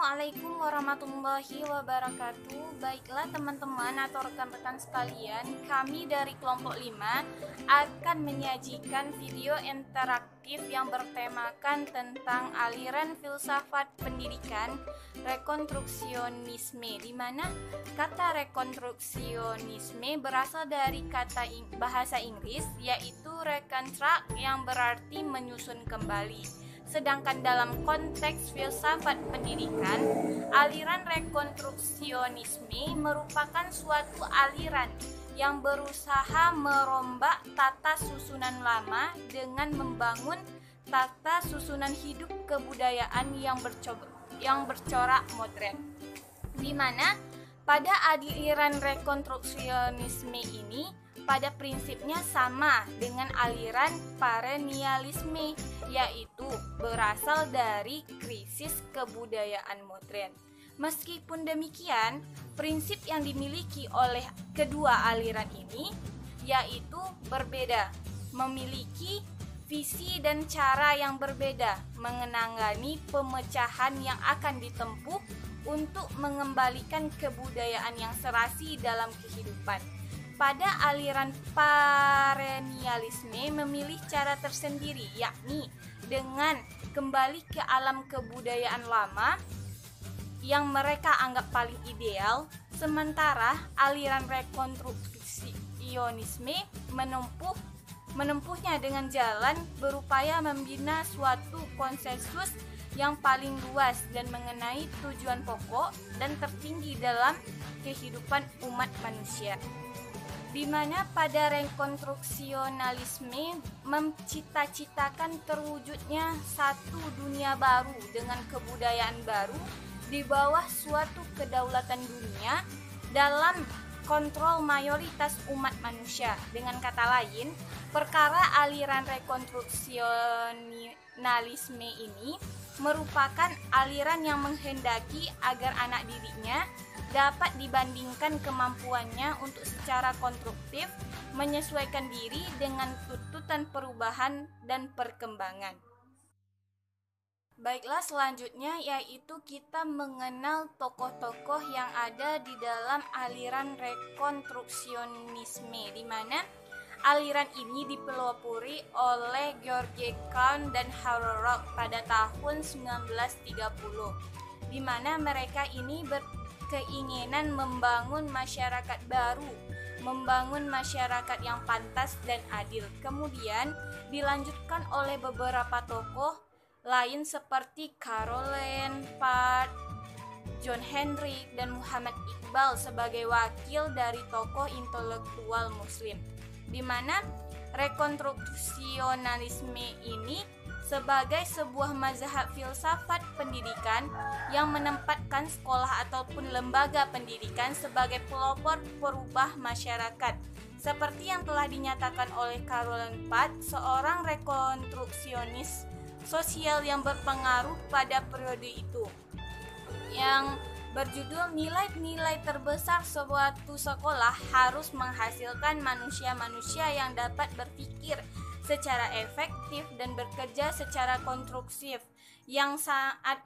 Assalamualaikum warahmatullahi wabarakatuh. Baiklah teman-teman atau rekan-rekan sekalian, kami dari kelompok 5 akan menyajikan video interaktif yang bertemakan tentang aliran filsafat pendidikan rekonstruksionisme, di mana kata rekonstruksionisme berasal dari kata bahasa Inggris yaitu reconstruct yang berarti menyusun kembali. Sedangkan dalam konteks filsafat pendidikan, aliran rekonstruksionisme merupakan suatu aliran yang berusaha merombak tata susunan lama dengan membangun tata susunan hidup kebudayaan yang bercorak modern. Di mana pada aliran rekonstruksionisme ini pada prinsipnya sama dengan aliran perennialisme, yaitu berasal dari krisis kebudayaan modern. Meskipun demikian, prinsip yang dimiliki oleh kedua aliran ini yaitu berbeda, memiliki visi dan cara yang berbeda mengenangani pemecahan yang akan ditempuh untuk mengembalikan kebudayaan yang serasi dalam kehidupan. Pada aliran perennialisme memilih cara tersendiri, yakni dengan kembali ke alam kebudayaan lama yang mereka anggap paling ideal, sementara aliran rekonstruksionisme menempuhnya dengan jalan berupaya membina suatu konsensus yang paling luas dan mengenai tujuan pokok dan tertinggi dalam kehidupan umat manusia. Di mana pada rekonstruksionalisme mencita-citakan terwujudnya satu dunia baru dengan kebudayaan baru di bawah suatu kedaulatan dunia dalam kontrol mayoritas umat manusia. Dengan kata lain, perkara aliran rekonstruksionalisme ini merupakan aliran yang menghendaki agar anak didiknya dapat dibandingkan kemampuannya untuk secara konstruktif menyesuaikan diri dengan tuntutan perubahan dan perkembangan. Baiklah, selanjutnya yaitu kita mengenal tokoh-tokoh yang ada di dalam aliran rekonstruksionisme, di mana aliran ini dipelopori oleh George Kahn dan Harold Rock pada tahun 1930, di mana mereka ini keinginan membangun masyarakat baru, membangun masyarakat yang pantas dan adil. Kemudian dilanjutkan oleh beberapa tokoh lain seperti Caroline Parr, John Henry, dan Muhammad Iqbal sebagai wakil dari tokoh intelektual Muslim, di mana rekonstruksionalisme ini sebagai sebuah mazhab filsafat pendidikan yang menempatkan sekolah ataupun lembaga pendidikan sebagai pelopor perubah masyarakat. Seperti yang telah dinyatakan oleh Caroline Parr, seorang rekonstruksionis sosial yang berpengaruh pada periode itu, yang berjudul nilai-nilai terbesar suatu sekolah harus menghasilkan manusia-manusia yang dapat berpikir secara efektif dan bekerja secara konstruktif, yang saat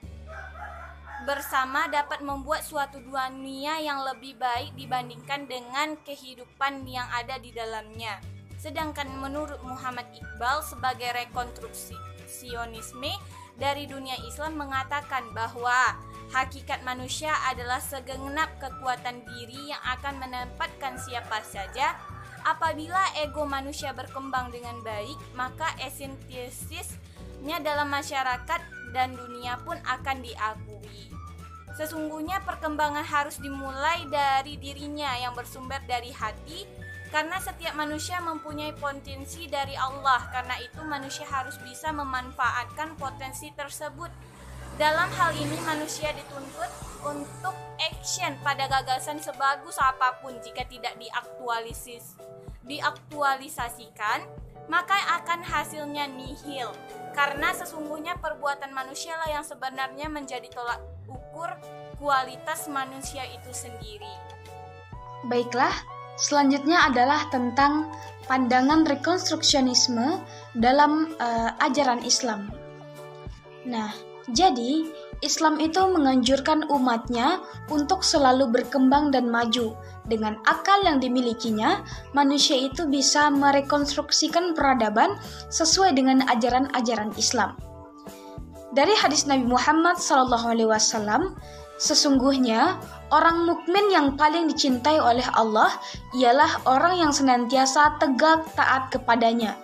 bersama dapat membuat suatu dunia yang lebih baik dibandingkan dengan kehidupan yang ada di dalamnya. Sedangkan menurut Muhammad Iqbal sebagai rekonstruksionisme dari dunia Islam mengatakan bahwa hakikat manusia adalah segenap kekuatan diri yang akan menempatkan siapa saja. Apabila ego manusia berkembang dengan baik, maka esentisisnya dalam masyarakat dan dunia pun akan diakui. Sesungguhnya perkembangan harus dimulai dari dirinya yang bersumber dari hati, karena setiap manusia mempunyai potensi dari Allah. Karena itu manusia harus bisa memanfaatkan potensi tersebut. Dalam hal ini manusia dituntut untuk action pada gagasan sebagus apapun. Jika tidak diaktualisasikan, maka akan hasilnya nihil. Karena sesungguhnya perbuatan manusia lah yang sebenarnya menjadi tolak ukur kualitas manusia itu sendiri. Baiklah, selanjutnya adalah tentang pandangan rekonstruksionisme dalam ajaran Islam. Nah, jadi Islam itu menganjurkan umatnya untuk selalu berkembang dan maju. Dengan akal yang dimilikinya, manusia itu bisa merekonstruksikan peradaban sesuai dengan ajaran-ajaran Islam. Dari hadis Nabi Muhammad SAW, sesungguhnya orang mukmin yang paling dicintai oleh Allah ialah orang yang senantiasa tegak taat kepadanya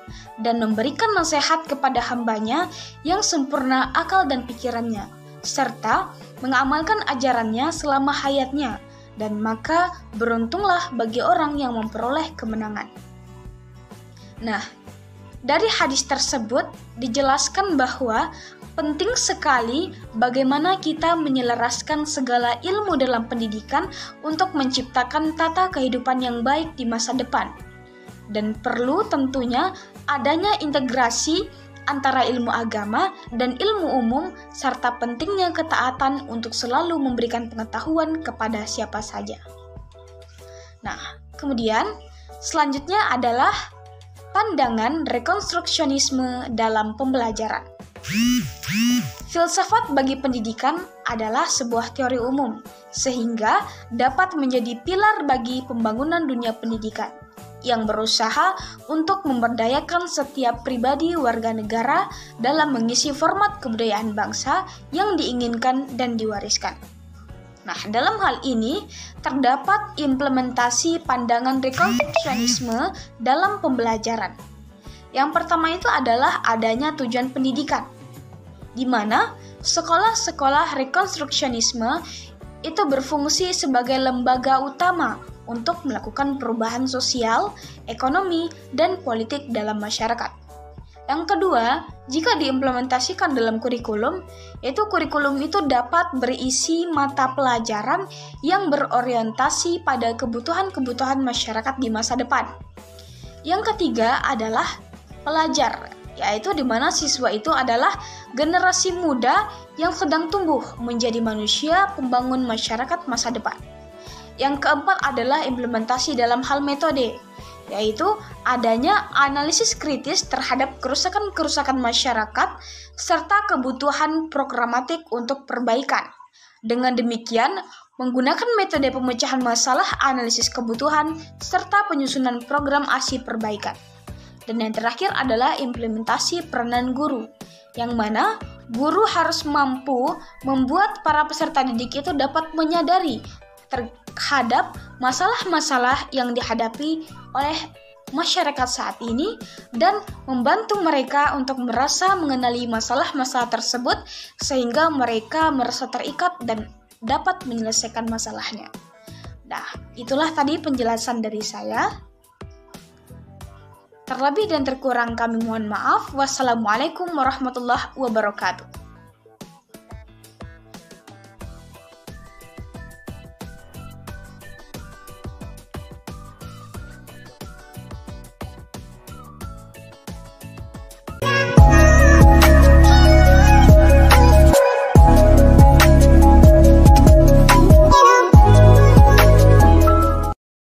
dan memberikan nasihat kepada hambanya yang sempurna akal dan pikirannya, serta mengamalkan ajarannya selama hayatnya, dan maka beruntunglah bagi orang yang memperoleh kemenangan. Nah, dari hadis tersebut dijelaskan bahwa penting sekali bagaimana kita menyelaraskan segala ilmu dalam pendidikan untuk menciptakan tata kehidupan yang baik di masa depan. Dan perlu tentunya adanya integrasi antara ilmu agama dan ilmu umum, serta pentingnya ketaatan untuk selalu memberikan pengetahuan kepada siapa saja. Nah, kemudian selanjutnya adalah pandangan rekonstruksionisme dalam pembelajaran. Filsafat bagi pendidikan adalah sebuah teori umum, sehingga dapat menjadi pilar bagi pembangunan dunia pendidikan yang berusaha untuk memberdayakan setiap pribadi warga negara dalam mengisi format kebudayaan bangsa yang diinginkan dan diwariskan. Nah, dalam hal ini terdapat implementasi pandangan rekonstruksionisme dalam pembelajaran. Yang pertama itu adalah adanya tujuan pendidikan, di mana sekolah-sekolah rekonstruksionisme itu berfungsi sebagai lembaga utama untuk melakukan perubahan sosial, ekonomi, dan politik dalam masyarakat. Yang kedua, jika diimplementasikan dalam kurikulum, yaitu kurikulum itu dapat berisi mata pelajaran yang berorientasi pada kebutuhan-kebutuhan masyarakat di masa depan. Yang ketiga adalah pelajar, yaitu di mana siswa itu adalah generasi muda yang sedang tumbuh menjadi manusia pembangun masyarakat masa depan. Yang keempat adalah implementasi dalam hal metode, yaitu adanya analisis kritis terhadap kerusakan-kerusakan masyarakat serta kebutuhan programatik untuk perbaikan. Dengan demikian, menggunakan metode pemecahan masalah, analisis kebutuhan, serta penyusunan program ASI perbaikan. Dan yang terakhir adalah implementasi peranan guru, yang mana guru harus mampu membuat para peserta didik itu dapat menyadari terhadap masalah-masalah yang dihadapi oleh masyarakat saat ini dan membantu mereka untuk merasa mengenali masalah-masalah tersebut sehingga mereka merasa terikat dan dapat menyelesaikan masalahnya. Nah, itulah tadi penjelasan dari saya. Terlebih dan terkurang kami mohon maaf. Wassalamualaikum warahmatullahi wabarakatuh.